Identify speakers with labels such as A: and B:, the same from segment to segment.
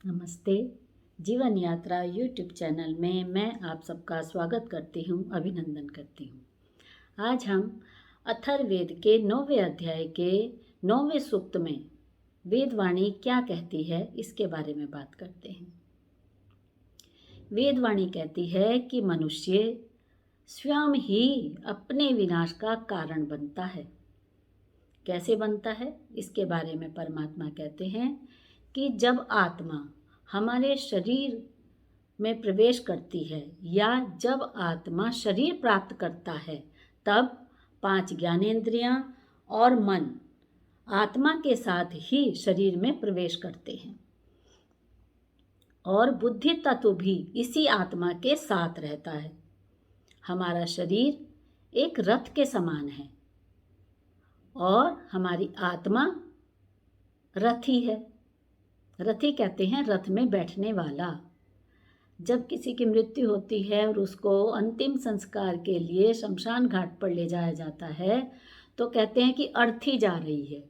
A: नमस्ते। जीवन यात्रा यूट्यूब चैनल में मैं आप सबका स्वागत करती हूँ, अभिनंदन करती हूँ। आज हम अथर्ववेद के 9वें अध्याय के 9वें सूक्त में वेदवाणी क्या कहती है इसके बारे में बात करते हैं। वेदवाणी कहती है कि मनुष्य स्वयं ही अपने विनाश का कारण बनता है। कैसे बनता है इसके बारे में परमात्मा कहते हैं कि जब आत्मा हमारे शरीर में प्रवेश करती है या जब आत्मा शरीर प्राप्त करता है, तब 5 ज्ञानेंद्रियां और मन आत्मा के साथ ही शरीर में प्रवेश करते हैं और बुद्धि तत्व भी इसी आत्मा के साथ रहता है। हमारा शरीर एक रथ के समान है और हमारी आत्मा रथी है। रथी कहते हैं रथ में बैठने वाला। जब किसी की मृत्यु होती है और उसको अंतिम संस्कार के लिए शमशान घाट पर ले जाया जाता है तो कहते हैं कि अर्थी जा रही है।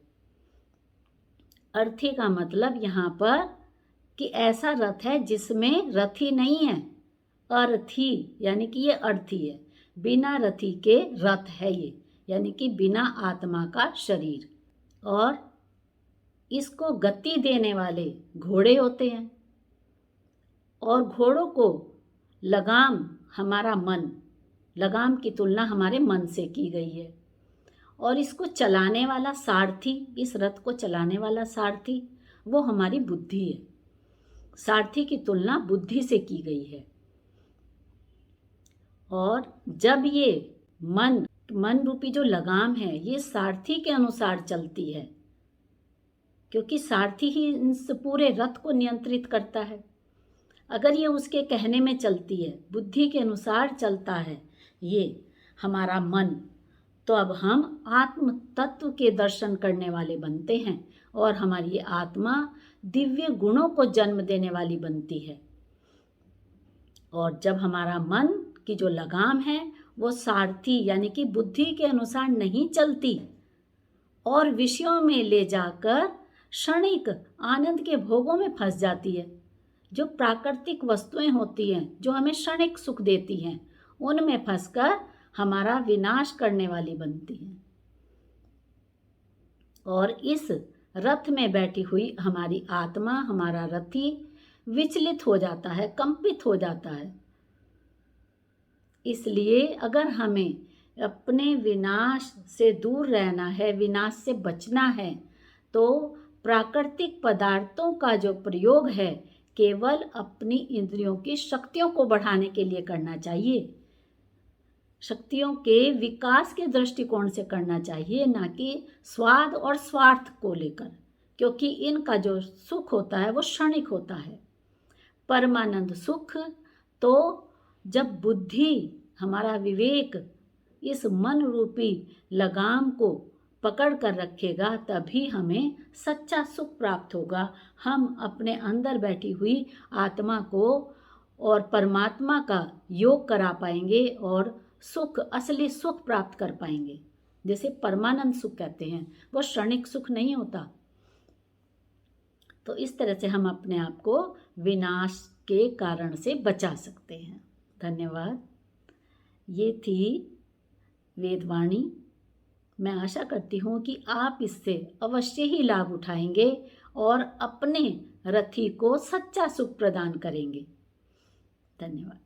A: अर्थी का मतलब यहाँ पर कि ऐसा रथ है जिसमें रथी नहीं है, अर्थी यानी कि ये अर्थी है, बिना रथी के रथ है ये, यानी कि बिना आत्मा का शरीर। और इसको गति देने वाले घोड़े होते हैं और घोड़ों को लगाम हमारा मन, लगाम की तुलना हमारे मन से की गई है। और इसको चलाने वाला सारथी, इस रथ को चलाने वाला सारथी वो हमारी बुद्धि है। सारथी की तुलना बुद्धि से की गई है। और जब ये मन रूपी जो लगाम है ये सारथी के अनुसार चलती है, क्योंकि सारथी ही इस पूरे रथ को नियंत्रित करता है। अगर ये उसके कहने में चलती है, बुद्धि के अनुसार चलता है ये हमारा मन, तो अब हम आत्म तत्व के दर्शन करने वाले बनते हैं और हमारी ये आत्मा दिव्य गुणों को जन्म देने वाली बनती है। और जब हमारा मन की जो लगाम है वो सारथी यानी कि बुद्धि के अनुसार नहीं चलती और विषयों में ले जाकर क्षणिक आनंद के भोगों में फंस जाती है, जो प्राकृतिक वस्तुएं होती हैं जो हमें क्षणिक सुख देती हैं, उनमें फंसकर हमारा विनाश करने वाली बनती हैं। और इस रथ में बैठी हुई हमारी आत्मा, हमारा रथी विचलित हो जाता है, कंपित हो जाता है। इसलिए अगर हमें अपने विनाश से दूर रहना है, विनाश से बचना है, तो प्राकृतिक पदार्थों का जो प्रयोग है केवल अपनी इंद्रियों की शक्तियों को बढ़ाने के लिए करना चाहिए, शक्तियों के विकास के दृष्टिकोण से करना चाहिए, ना कि स्वाद और स्वार्थ को लेकर, क्योंकि इनका जो सुख होता है वो क्षणिक होता है। परमानंद सुख तो जब बुद्धि, हमारा विवेक इस मन रूपी लगाम को पकड़ कर रखेगा तभी हमें सच्चा सुख प्राप्त होगा। हम अपने अंदर बैठी हुई आत्मा को और परमात्मा का योग करा पाएंगे और सुख, असली सुख प्राप्त कर पाएंगे। जैसे परमानंद सुख कहते हैं, वो क्षणिक सुख नहीं होता। तो इस तरह से हम अपने आप को विनाश के कारण से बचा सकते हैं। धन्यवाद। ये थी वेदवाणी। मैं आशा करती हूँ कि आप इससे अवश्य ही लाभ उठाएंगे और अपने रथी को सच्चा सुख प्रदान करेंगे। धन्यवाद।